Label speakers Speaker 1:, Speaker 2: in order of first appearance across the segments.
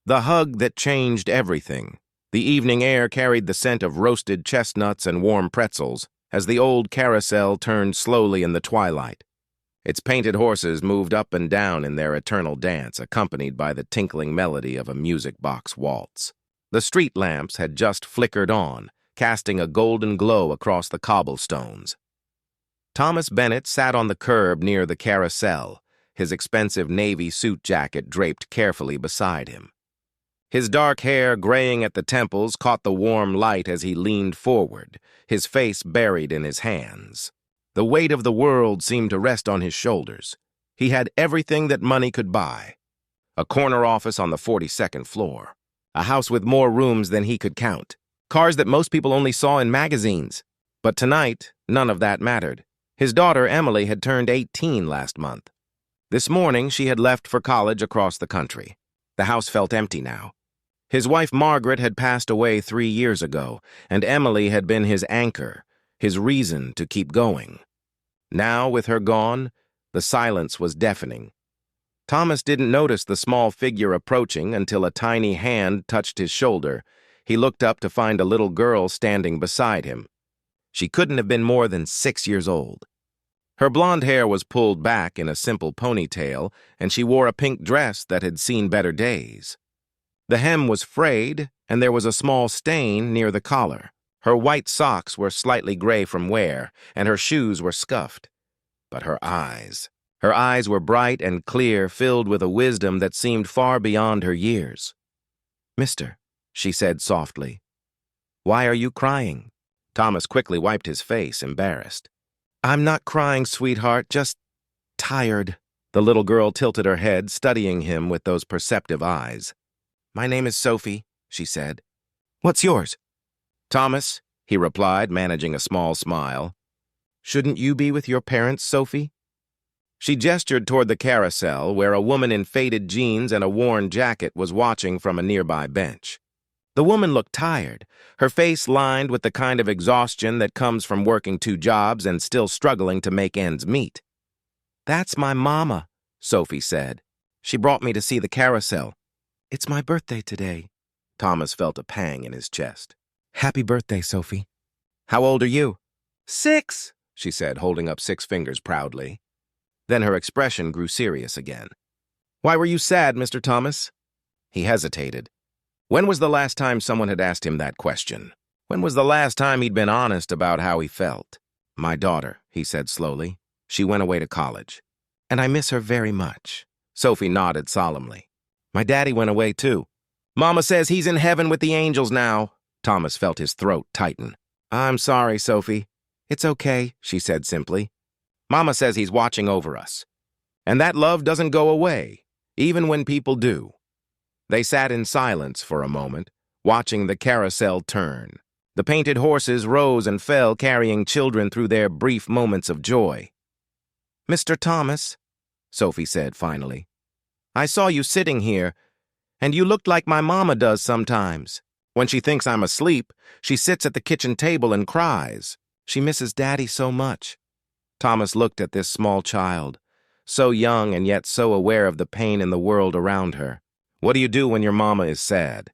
Speaker 1: The hug that changed everything. The evening air carried the scent of roasted chestnuts and warm pretzels as the old carousel turned slowly in the twilight. Its painted horses moved up and down in their eternal dance, accompanied by the tinkling melody of a music box waltz. The street lamps had just flickered on, casting a golden glow across the cobblestones. Thomas Bennett sat on the curb near the carousel, his expensive navy suit jacket draped carefully beside him. His dark hair, graying at the temples, caught the warm light as he leaned forward, his face buried in his hands. The weight of the world seemed to rest on his shoulders. He had everything that money could buy. A corner office on the 42nd floor. A house with more rooms than he could count. Cars that most people only saw in magazines. But tonight, none of that mattered. His daughter, Emily, had turned 18 last month. This morning, she had left for college across the country. The house felt empty now. His wife, Margaret, had passed away 3 years ago, and Emily had been his anchor, his reason to keep going. Now, with her gone, the silence was deafening. Thomas didn't notice the small figure approaching until a tiny hand touched his shoulder. He looked up to find a little girl standing beside him. She couldn't have been more than 6 years old. Her blonde hair was pulled back in a simple ponytail, and she wore a pink dress that had seen better days. The hem was frayed, and there was a small stain near the collar. Her white socks were slightly gray from wear, and her shoes were scuffed. But her eyes were bright and clear, filled with a wisdom that seemed far beyond her years. "Mister," she said softly, "why are you crying?" Thomas quickly wiped his face, embarrassed. "I'm not crying, sweetheart, just tired." The little girl tilted her head, studying him with those perceptive eyes. "My name is Sophie," she said. "What's yours?" "Thomas," he replied, managing a small smile. "Shouldn't you be with your parents, Sophie?" She gestured toward the carousel, where a woman in faded jeans and a worn jacket was watching from a nearby bench. The woman looked tired, her face lined with the kind of exhaustion that comes from working 2 jobs and still struggling to make ends meet. "That's my mama," Sophie said. "She brought me to see the carousel. It's my birthday today." Thomas felt a pang in his chest. "Happy birthday, Sophie." "How old are you?" 6, she said, holding up 6 fingers proudly. Then her expression grew serious again. "Why were you sad, Mr. Thomas?" He hesitated. When was the last time someone had asked him that question? When was the last time he'd been honest about how he felt? "My daughter," he said slowly. "She went away to college. And I miss her very much." Sophie nodded solemnly. "My daddy went away too. Mama says he's in heaven with the angels now." Thomas felt his throat tighten. "I'm sorry, Sophie." "It's okay," she said simply. "Mama says he's watching over us. And that love doesn't go away, even when people do." They sat in silence for a moment, watching the carousel turn. The painted horses rose and fell, carrying children through their brief moments of joy. "Mr. Thomas," Sophie said finally, "I saw you sitting here, and you looked like my mama does sometimes. When she thinks I'm asleep, she sits at the kitchen table and cries. She misses Daddy so much." Thomas looked at this small child, so young and yet so aware of the pain in the world around her. "What do you do when your mama is sad?"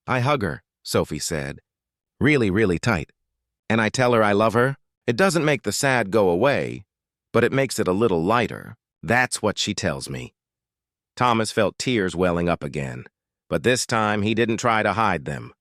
Speaker 1: "I hug her," Sophie said. "Really, really tight. And I tell her I love her. It doesn't make the sad go away, but it makes it a little lighter. That's what she tells me." Thomas felt tears welling up again, but this time he didn't try to hide them.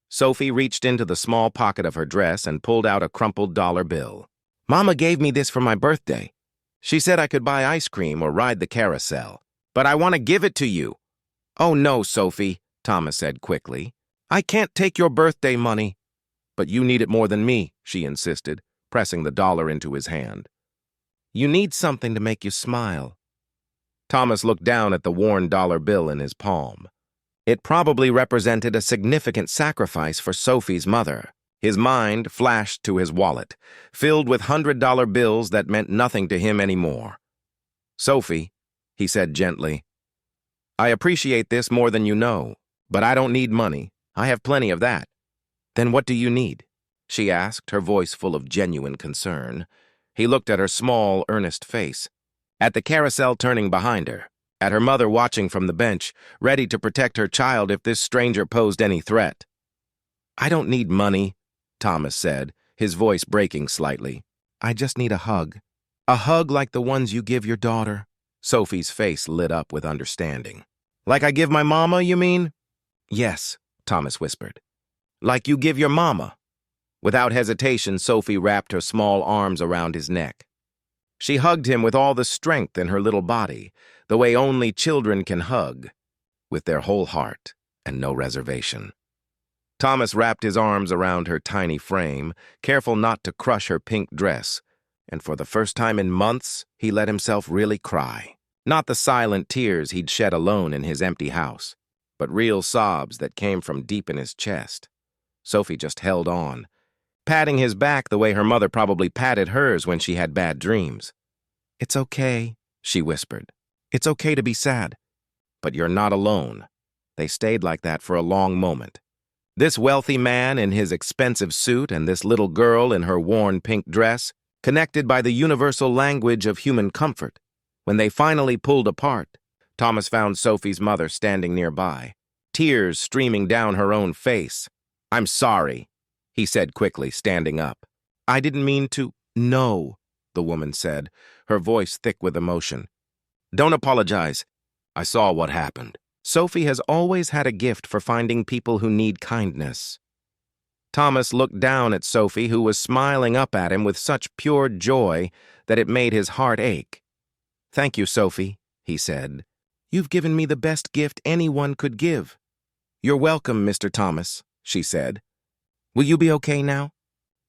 Speaker 1: Sophie reached into the small pocket of her dress and pulled out a crumpled dollar bill. "Mama gave me this for my birthday. She said I could buy ice cream or ride the carousel. But I want to give it to you." "Oh no, Sophie," Thomas said quickly. "I can't take your birthday money." "But you need it more than me," she insisted, pressing the dollar into his hand. "You need something to make you smile." Thomas looked down at the worn dollar bill in his palm. It probably represented a significant sacrifice for Sophie's mother. His mind flashed to his wallet, filled with $100 bills that meant nothing to him anymore. "Sophie," he said gently, "I appreciate this more than you know, but I don't need money. I have plenty of that." "Then what do you need?" she asked, her voice full of genuine concern. He looked at her small, earnest face, at the carousel turning behind her, at her mother watching from the bench, ready to protect her child if this stranger posed any threat. "I don't need money," Thomas said, his voice breaking slightly. "I just need a hug. A hug like the ones you give your daughter." Sophie's face lit up with understanding. "Like I give my mama, you mean?" "Yes," Thomas whispered. "Like you give your mama." Without hesitation, Sophie wrapped her small arms around his neck. She hugged him with all the strength in her little body, the way only children can hug, with their whole heart and no reservation. Thomas wrapped his arms around her tiny frame, careful not to crush her pink dress, and for the first time in months, he let himself really cry. Not the silent tears he'd shed alone in his empty house, but real sobs that came from deep in his chest. Sophie just held on, patting his back the way her mother probably patted hers when she had bad dreams. "It's okay," she whispered. "It's okay to be sad. But you're not alone." They stayed like that for a long moment. This wealthy man in his expensive suit and this little girl in her worn pink dress, connected by the universal language of human comfort. When they finally pulled apart, Thomas found Sophie's mother standing nearby, tears streaming down her own face. "I'm sorry," he said quickly, standing up. "I didn't mean to—" "No," the woman said, her voice thick with emotion. "Don't apologize. I saw what happened." Sophie has always had a gift for finding people who need kindness. Thomas looked down at Sophie, who was smiling up at him with such pure joy that it made his heart ache. "Thank you, Sophie," he said. "You've given me the best gift anyone could give." "You're welcome, Mr. Thomas," she said. "Will you be okay now?"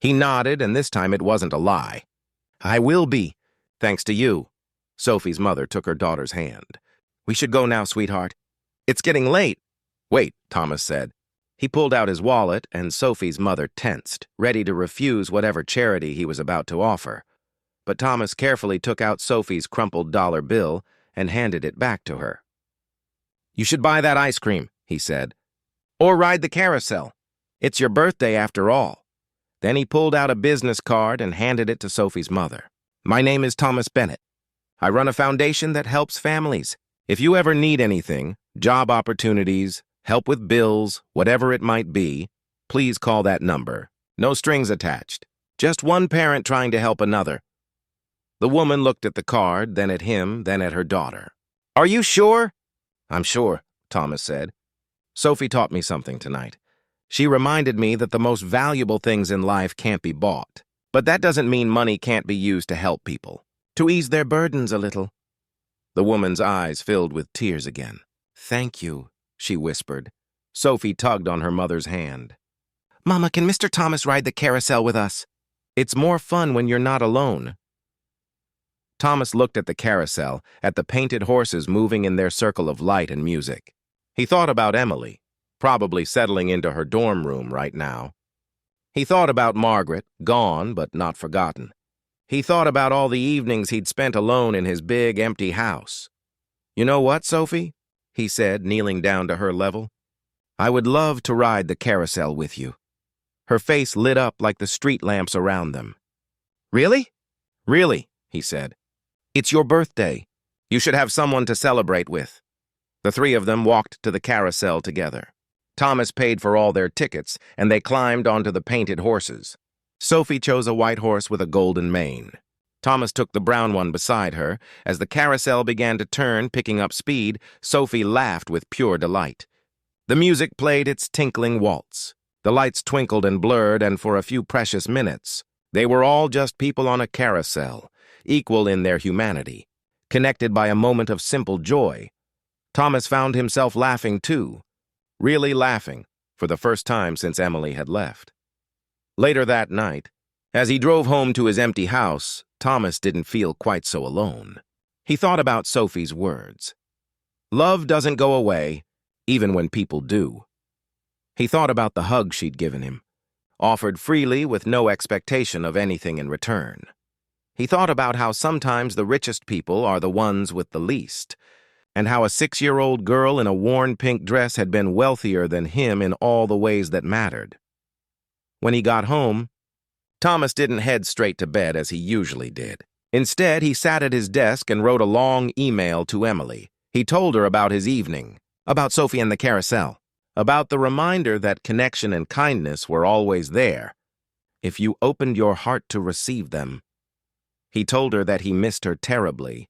Speaker 1: He nodded, and this time it wasn't a lie. "I will be, thanks to you." Sophie's mother took her daughter's hand. "We should go now, sweetheart. It's getting late." "Wait," Thomas said. He pulled out his wallet, and Sophie's mother tensed, ready to refuse whatever charity he was about to offer. But Thomas carefully took out Sophie's crumpled dollar bill and handed it back to her. "You should buy that ice cream," he said. "Or ride the carousel. It's your birthday after all." Then he pulled out a business card and handed it to Sophie's mother. "My name is Thomas Bennett. I run a foundation that helps families. If you ever need anything, job opportunities, help with bills, whatever it might be, please call that number. No strings attached. Just one parent trying to help another." The woman looked at the card, then at him, then at her daughter. "Are you sure?" "I'm sure," Thomas said. "Sophie taught me something tonight. She reminded me that the most valuable things in life can't be bought. But that doesn't mean money can't be used to help people, to ease their burdens a little." The woman's eyes filled with tears again. "Thank you," she whispered. Sophie tugged on her mother's hand. "Mama, can Mr. Thomas ride the carousel with us? It's more fun when you're not alone." Thomas looked at the carousel, at the painted horses moving in their circle of light and music. He thought about Emily, probably settling into her dorm room right now. He thought about Margaret, gone but not forgotten. He thought about all the evenings he'd spent alone in his big, empty house. "You know what, Sophie?" he said, kneeling down to her level. "I would love to ride the carousel with you." Her face lit up like the street lamps around them. "Really?" "Really," he said. "It's your birthday. You should have someone to celebrate with." The three of them walked to the carousel together. Thomas paid for all their tickets, and they climbed onto the painted horses. Sophie chose a white horse with a golden mane. Thomas took the brown one beside her. As the carousel began to turn, picking up speed, Sophie laughed with pure delight. The music played its tinkling waltz. The lights twinkled and blurred, and for a few precious minutes, they were all just people on a carousel, equal in their humanity, connected by a moment of simple joy. Thomas found himself laughing too, really laughing, for the first time since Emily had left. Later that night, as he drove home to his empty house, Thomas didn't feel quite so alone. He thought about Sophie's words. Love doesn't go away, even when people do. He thought about the hug she'd given him, offered freely with no expectation of anything in return. He thought about how sometimes the richest people are the ones with the least, and how a 6-year-old girl in a worn pink dress had been wealthier than him in all the ways that mattered. When he got home, Thomas didn't head straight to bed as he usually did. Instead, he sat at his desk and wrote a long email to Emily, He told her about his evening, about Sophie and the carousel, about the reminder that connection and kindness were always there, if you opened your heart to receive them. He told her that he missed her terribly,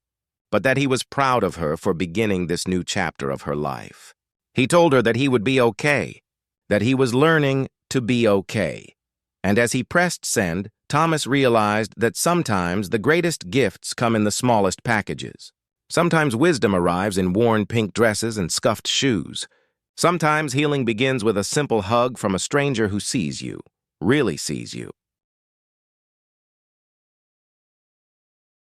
Speaker 1: but that he was proud of her for beginning this new chapter of her life. He told her that he would be okay, that he was learning to be okay. And as he pressed send, Thomas realized that sometimes the greatest gifts come in the smallest packages. Sometimes wisdom arrives in worn pink dresses and scuffed shoes. Sometimes healing begins with a simple hug from a stranger who sees you, really sees you.